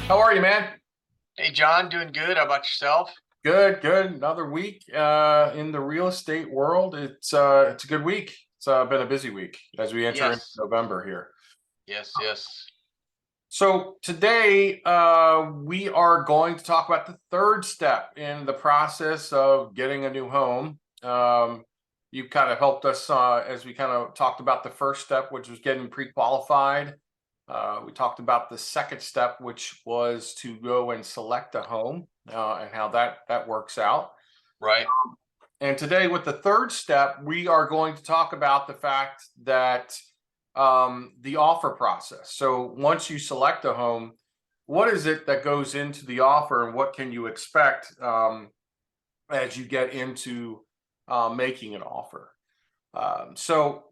How are you, man? Hey John, doing good. How about yourself? Good, good. Another week in the real estate world. It's a good week. It's been a busy week as we enter into Yes, November here. yes. So today we are going to talk about the third step in the process of getting a new home. You kind of helped us as we kind of talked about the first step, which was getting pre-qualified. We talked about the second step, which was to go and select a home and how that works out. Right. And today, with the third step, we are going to talk about the fact that the offer process. So once you select a home, what is it that goes into the offer, and what can you expect as you get into making an offer? So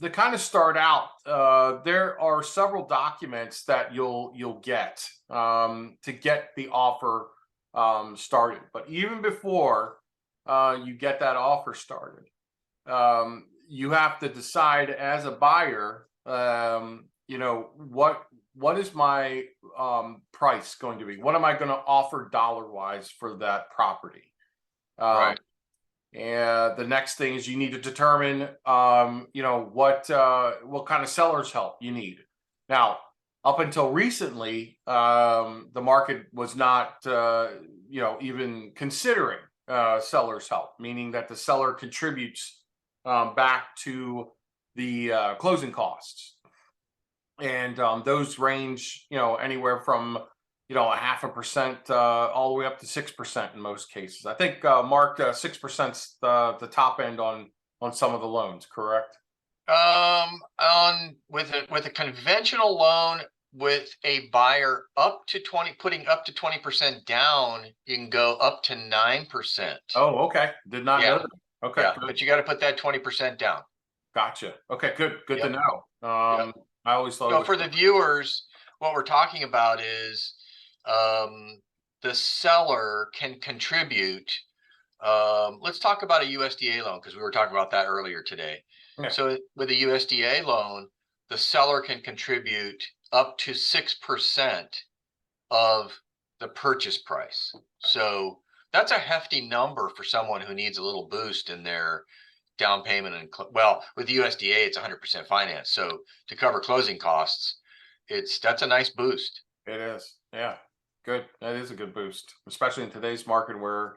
to kind of start out, there are several documents that you'll get to get the offer started. But even before you get that offer started, you have to decide as a buyer, what is my price going to be? What am I going to offer dollar wise for that property? Um, Right. and the next thing is you need to determine, what kind of seller's help you need. Now, up until recently, the market was not, even considering seller's help, meaning that the seller contributes back to the closing costs, and those range, anywhere from a 0.5% all the way up to 6% in most cases. I think Mark, 6%'s the top end on some of the loans, correct? On with a conventional loan with a buyer up to 20, putting up to 20% down, you can go up to 9%. Oh, okay. Did not know Yeah, that. Okay, yeah, good. but you got to put that 20% down. Gotcha. Okay, good to Yep, know. yep. I always thought it So was. for the viewers, what we're talking about is um, the seller can contribute. Let's talk about a USDA loan because we were talking about that earlier today. Yeah. So with a USDA loan, the seller can contribute up to 6% of the purchase price. So that's a hefty number for someone who needs a little boost in their down payment. And well, with the USDA, it's 100% finance. So to cover closing costs, that's a nice boost. It is. Yeah. Good. That is a good boost, especially in today's market where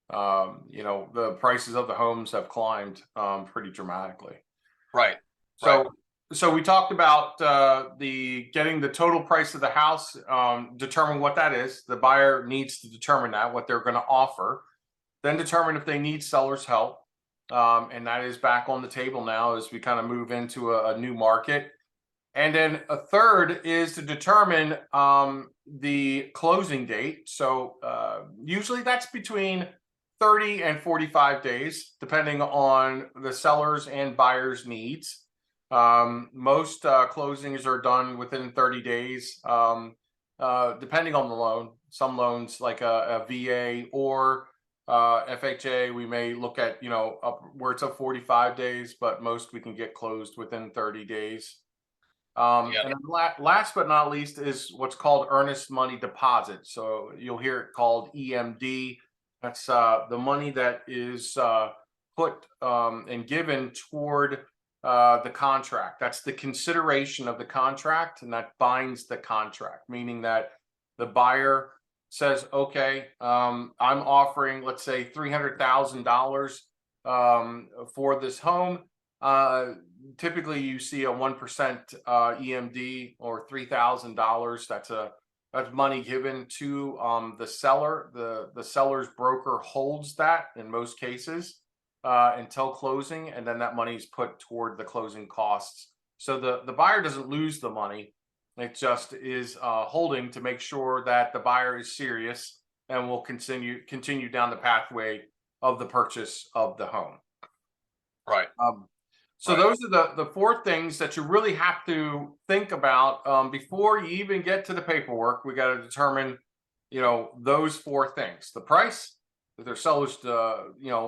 the prices of the homes have climbed pretty dramatically. Right, right, So, so we talked about the getting the total price of the house, determine what that is. The buyer needs to determine that what they're going to offer, then determine if they need seller's help, and that is back on the table now as we kind of move into a new market. And then a third is to determine the closing date. So usually that's between 30 and 45 days, depending on the seller's and buyer's needs. Most closings are done within 30 days, depending on the loan. Some loans, like a VA or FHA, we may look at, upwards of 45 days, but most we can get closed within 30 days. yeah, And then last but not least is what's called earnest money deposit. So you'll hear it called EMD. That's the money that is put and given toward the contract. That's the consideration of the contract, and that binds the contract, meaning that the buyer says, okay, I'm offering, let's say, $300,000 for this home. Uh, Typically you see a 1% EMD or $3,000. That's money given to the seller. The seller's broker holds that in most cases until closing, and then that money is put toward the closing costs. So the buyer doesn't lose the money. It just is holding to make sure that the buyer is serious and will continue down the pathway of the purchase of the home. right, Um, so right. those are the four things that you really have to think about before you even get to the paperwork. We got to determine, those four things: the price, that their sellers,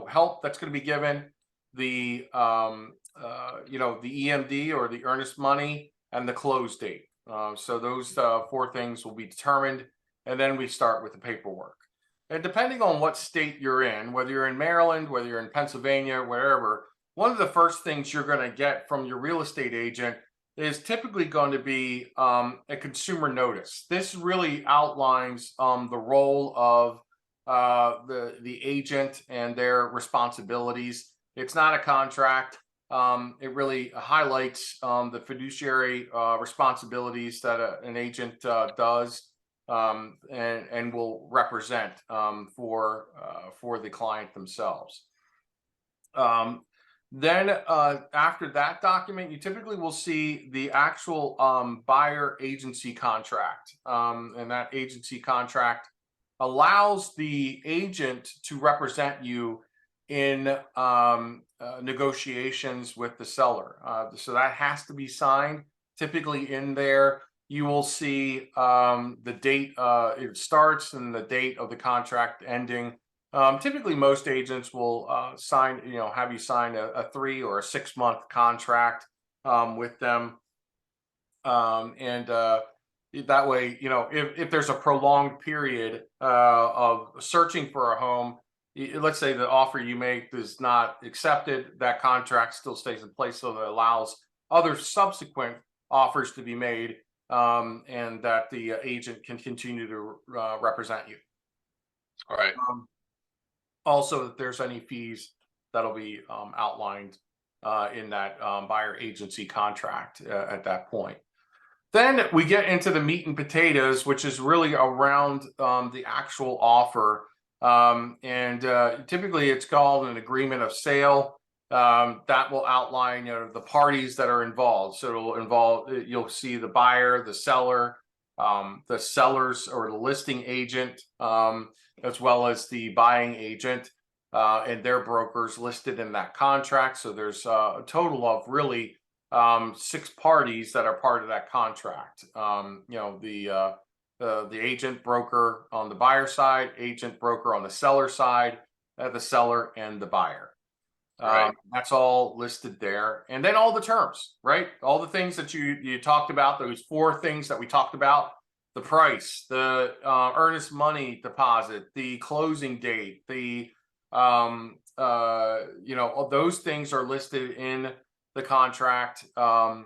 help that's going to be given, the the EMD or the earnest money, and the close date. So those 4 things will be determined, and then we start with the paperwork. And depending on what state you're in, whether you're in Maryland, whether you're in Pennsylvania, wherever, one of the first things you're going to get from your real estate agent is typically going to be a consumer notice. This really outlines the role of the agent and their responsibilities. It's not a contract. It really highlights the fiduciary responsibilities that an agent does and will represent for the client themselves. Then after that document, you typically will see the actual buyer agency contract, and that agency contract allows the agent to represent you in negotiations with the seller. So that has to be signed. Typically in there, you will see the date it starts and the date of the contract ending. Typically, most agents will sign, have you sign a 3 or a 6 month contract with them. And that way, if there's a prolonged period of searching for a home, let's say the offer you make is not accepted, that contract still stays in place, so that allows other subsequent offers to be made, and that the agent can continue to represent you. All right. Also, if there's any fees, that'll be outlined in that buyer agency contract at that point. Then we get into the meat and potatoes, which is really around the actual offer. And typically it's called an agreement of sale. That will outline the parties that are involved. So it'll involve, you'll see the buyer, the seller, the sellers or the listing agent, as well as the buying agent and their brokers listed in that contract. So there's a total of really 6 parties that are part of that contract. The agent broker on the buyer side, agent broker on the seller side, the seller and the buyer. Right. That's all listed there. And then all the terms, right? All the things that you talked about, those 4 things that we talked about: the price, the earnest money deposit, the closing date, the all those things are listed in the contract, and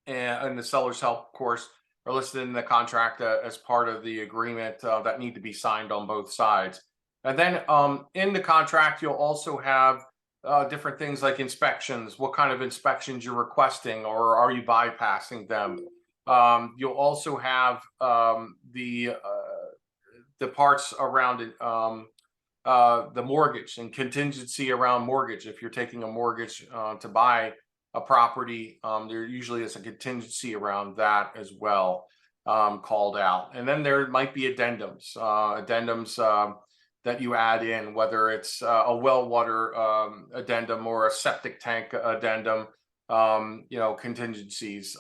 the seller's help, of course, are listed in the contract as part of the agreement that need to be signed on both sides. And then in the contract, you'll also have different things like inspections, what kind of inspections you're requesting, or are you bypassing them? You'll also have the parts around it, the mortgage and contingency around mortgage. If you're taking a mortgage to buy a property, there usually is a contingency around that as well, called out. And then there might be addendums, that you add in, whether it's a well water addendum or a septic tank addendum, contingencies,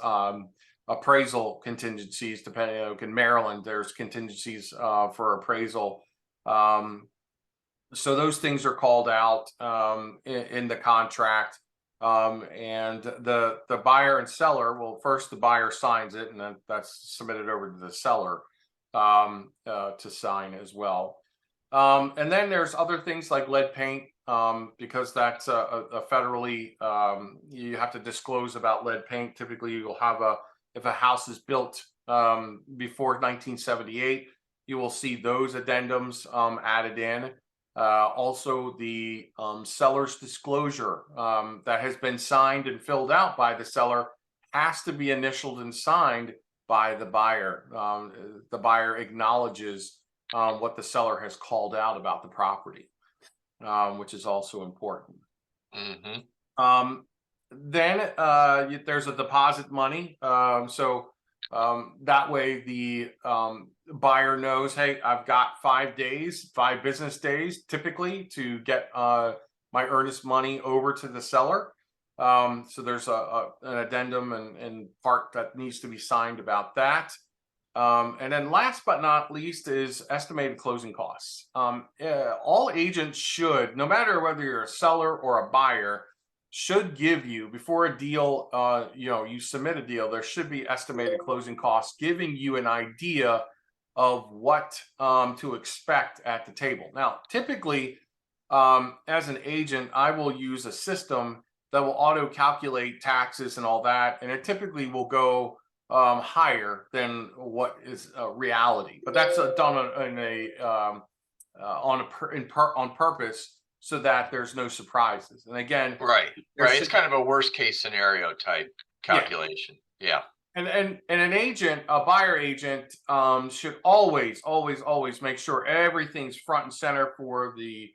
appraisal contingencies, depending. In Maryland, there's contingencies for appraisal. So those things are called out in the contract. And the buyer and seller, well, first the buyer signs it, and then that's submitted over to the seller to sign as well. And then there's other things like lead paint, because that's a federally, you have to disclose about lead paint. Typically you'll have if a house is built before 1978, you will see those addendums added in. Also the seller's disclosure that has been signed and filled out by the seller has to be initialed and signed by the buyer. The buyer acknowledges what the seller has called out about the property, which is also important. Mm-hmm. Then there's a deposit money. So that way the buyer knows, hey, I've got 5 business days typically to get my earnest money over to the seller. So there's an addendum and part that needs to be signed about that. And then last but not least is estimated closing costs. All agents should, no matter whether you're a seller or a buyer, should give you before a deal, you submit a deal, there should be estimated closing costs, giving you an idea of what to expect at the table. Now, typically, as an agent, I will use a system that will auto calculate taxes and all that, and it typically will go higher than what is reality. But that's done on purpose so that there's no surprises. And again, Right, there right. It's should kind of a worst case scenario type yeah, calculation. Yeah, and an agent, a buyer agent, should always make sure everything's front and center for the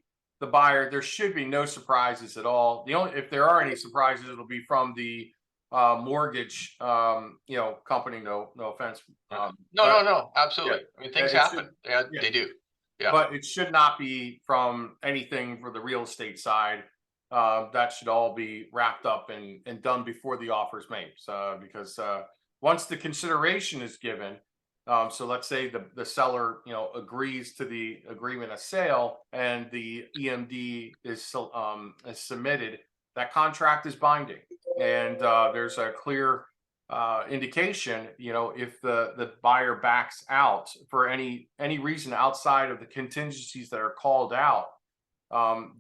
buyer. There should be no surprises at all. The only if there are any surprises, it'll be from the mortgage company. No offense, no, but no, no, yeah, absolutely. I mean, things it should happen. Yeah, yeah, they do. Yeah, but it should not be from anything for the real estate side. That should all be wrapped up and done before the offer is made. So because once the consideration is given, so let's say the seller agrees to the agreement of sale and the EMD is submitted, that contract is binding, and there's a clear indication, if the buyer backs out for any reason outside of the contingencies that are called out,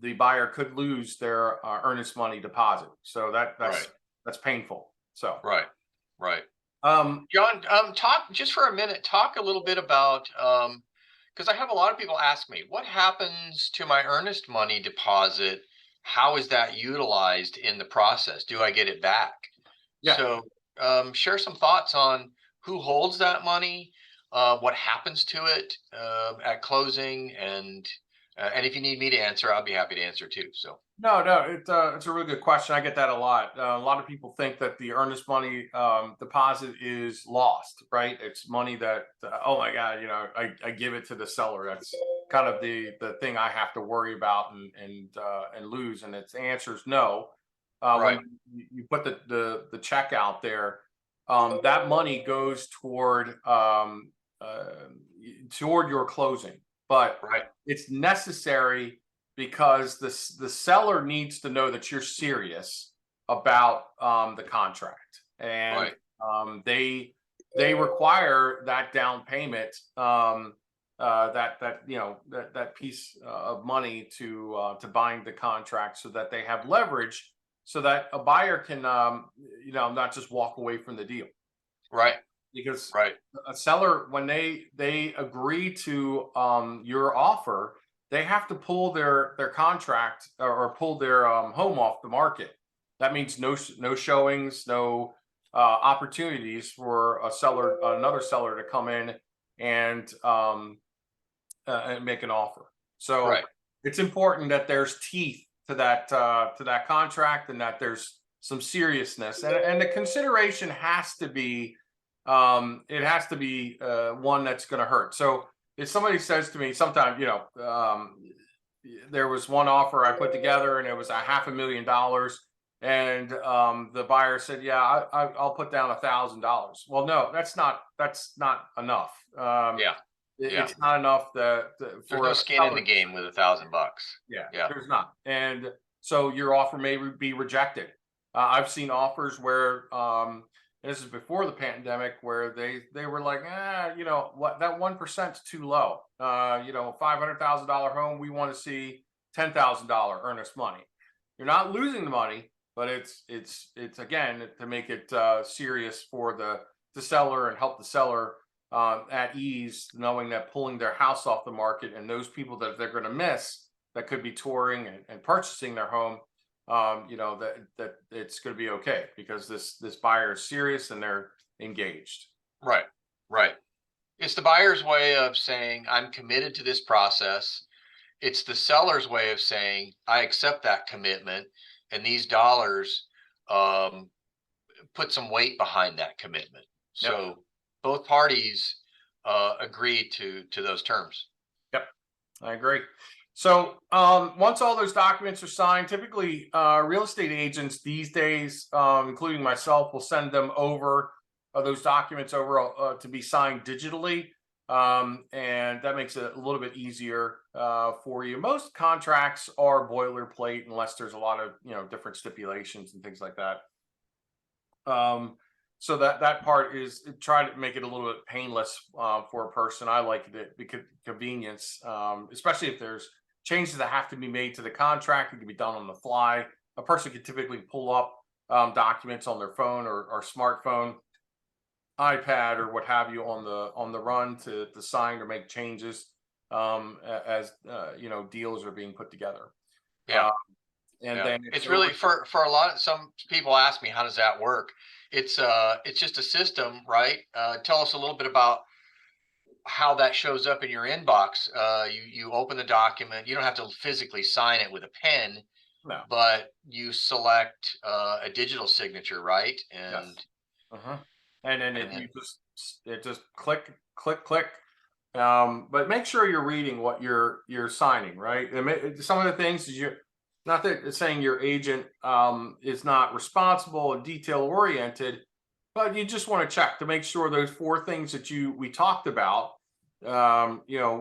the buyer could lose their earnest money deposit. So right, that's painful. So right, right. um, John, talk just for a minute. Talk a little bit about because I have a lot of people ask me, what happens to my earnest money deposit? How is that utilized in the process? Do I get it back? yeah. So, share some thoughts on who holds that money, what happens to it at closing, and if you need me to answer, I'll be happy to answer too. So, No, it's a really good question. I get that a lot. A lot of people think that the earnest money deposit is lost, right? It's money that oh my God, I give it to the seller. That's kind of the thing I have to worry about and lose. And its answer is no. When right, you put the check out there, that money goes uh, toward your closing, but right, it's necessary because the seller needs to know that you're serious about the contract, and right, they require that down payment, that piece of money to bind the contract, so that they have leverage, so that a buyer can not just walk away from the deal. right, Because right, a seller, when they agree to your offer, they have to pull their contract, or pull their home off the market. That means no showings, no opportunities for another seller to come in and make an offer. So right, it's important that there's teeth to that contract, and that there's some seriousness, and the consideration has to be one that's going to hurt. So if somebody says to me, sometimes, there was one offer I put together, and it was $500,000, and the buyer said, "Yeah, I'll put down $1,000." Well, no, that's not enough. yeah, yeah. It's not enough There's for no a skin in the seller. game with $1,000. Yeah, Yeah, there's not. And so your offer may be rejected. I've seen offers where, and this is before the pandemic, where they were like, what, that 1% is too low. $500,000 home, we want to see $10,000 earnest money. You're not losing the money, but it's again to make it serious for the seller, and help the seller at ease, knowing that pulling their house off the market, and those people that they're going to miss, that could be touring and purchasing their home, that it's going to be okay, because this buyer is serious and they're engaged. right, right. It's the buyer's way of saying, I'm committed to this process. It's the seller's way of saying, I accept that commitment, and these dollars um, put some weight behind that commitment. Yep, So both parties agree to those terms. yep, I agree. So once all those documents are signed, typically real estate agents these days, including myself, will send them over those documents over to be signed digitally. And that makes it a little bit easier for you. Most contracts are boilerplate unless there's a lot of different stipulations and things like that. Um, so that part is try to make it a little bit painless for a person. I like it because convenience, especially if there's changes that have to be made to the contract. It can be done on the fly. A person can typically pull up documents on their phone or smartphone, iPad, or what have you on the run to sign or make changes as deals are being put together. Yeah. Uh, and Yeah, then it's really for a lot of some people ask me, how does that work? It's just a system, right? Tell us a little bit about how that shows up in your inbox. You open the document. You don't have to physically sign it with a pen, no, but you select a digital signature, right? yes. And Uh-huh. And then and then it just click, click, click. But make sure you're reading what you're signing, right? Some of the things is you're not that it's saying your agent is not responsible and detail oriented, but you just want to check to make sure those four things that we talked about,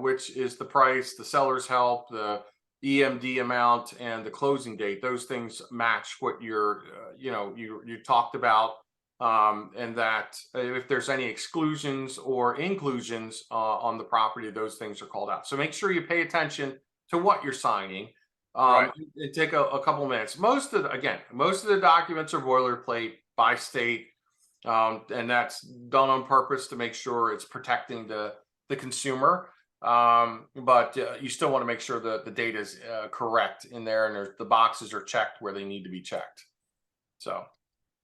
which is the price, the seller's help, the EMD amount, and the closing date. Those things match what you talked about, and that if there's any exclusions or inclusions on the property, those things are called out. So make sure you pay attention to what you're signing. right, It take a couple minutes. Most of the documents are boilerplate by state, and that's done on purpose to make sure it's protecting the consumer. But you still want to make sure that the data is correct in there, and the boxes are checked where they need to be checked. So,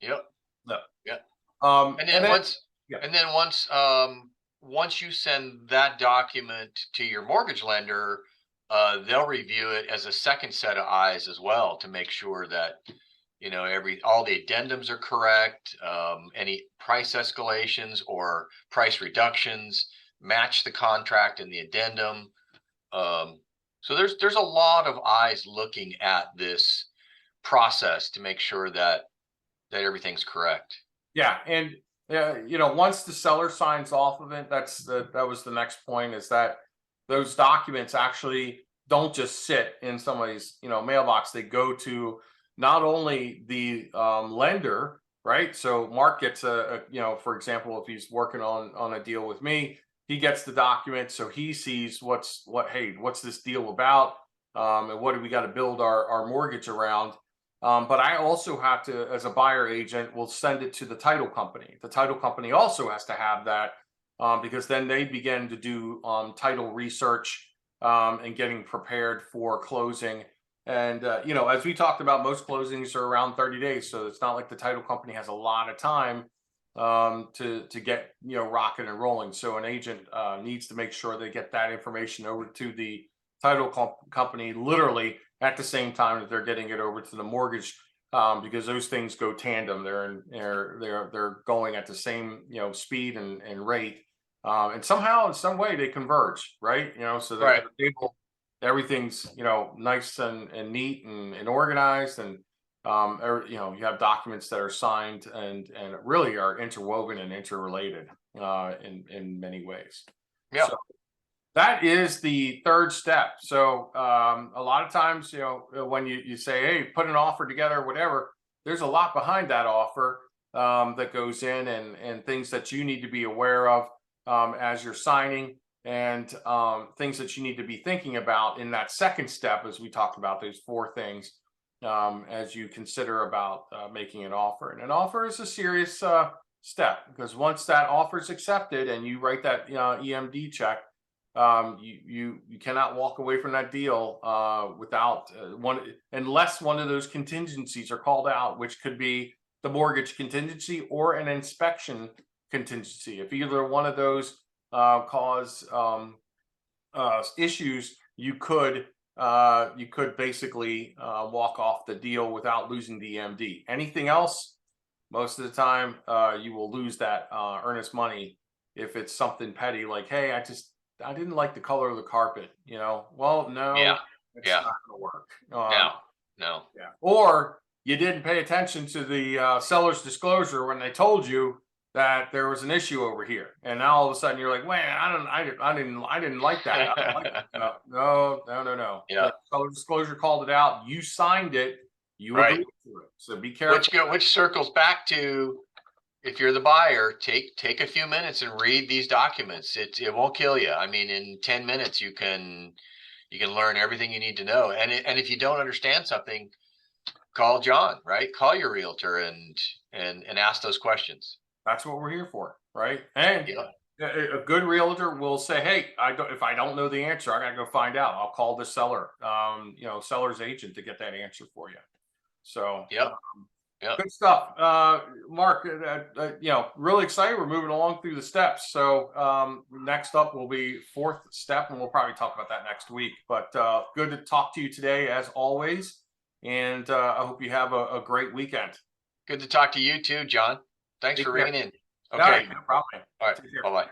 yep, no. yeah. And And then then once yeah, and then once once you send that document to your mortgage lender, they'll review it as a second set of eyes as well to make sure that all the addendums are correct. Any price escalations or price reductions match the contract and the addendum. So there's a lot of eyes looking at this process to make sure that everything's correct. yeah, and once the seller signs off of it, that was the next point, is that those documents actually don't just sit in somebody's mailbox. They go to not only the lender, right? So Mark gets for example, if he's working on a deal with me, he gets the document, so he sees hey, what's this deal about, and what do we got to build our mortgage around. But I also have to, as a buyer agent, will send it to the title company. The title company also has to have that, because then they begin to do title research, and getting prepared for closing. And as we talked about, most closings are around 30 days, so it's not like the title company has a lot of time to get rocking and rolling. So an agent needs to make sure they get that information over to the title company literally at the same time that they're getting it over to the mortgage, because those things go tandem. They're going at the same speed and rate, and somehow in some way they converge, right? So that Right. they're able, everything's nice and neat and organized, and you have documents that are signed and really are interwoven and interrelated in many ways. Yeah. So that is the third step. So a lot of times, when you say, hey, put an offer together, or whatever, there's a lot behind that offer that goes in, and things that you need to be aware of as you're signing, and things that you need to be thinking about in that second step, as we talked about those four things, as you consider about making an offer. And an offer is a serious step, because once that offer is accepted and you write that EMD check, you cannot walk away from that deal without unless one of those contingencies are called out, which could be the mortgage contingency or an inspection contingency. If either one of those cause issues, you could basically walk off the deal without losing the EMD. Anything else, most of the time, you will lose that earnest money. If it's something petty like, hey, I didn't like the color of the carpet, well, no, Yeah. it's Yeah. not going to work. No. No. Yeah. Or you didn't pay attention to the seller's disclosure when they told you, that there was an issue over here, and now all of a sudden you're like, man, I didn't like that. I don't like that. No. Yeah. The seller disclosure called it out. You signed it. You Right. agreed to it. So be careful. Which circles back to, if you're the buyer, take a few minutes and read these documents. It won't kill you. I mean, in 10 minutes you can learn everything you need to know. And if you don't understand something, call John, right? Call your realtor and ask those questions. That's what we're here for, right? And Yeah. a good realtor will say, hey, if I don't know the answer, I gotta go find out. I'll call the seller, seller's agent to get that answer for you. So Yep. Yep. good stuff. Mark, really excited. We're moving along through the steps. So next up will be fourth step, and we'll probably talk about that next week. But good to talk to you today, as always. And I hope you have a great weekend. Good to talk to you too, John. Thanks Take for care. ringing in. All Okay. right, no problem. All right. Take care. Bye-bye.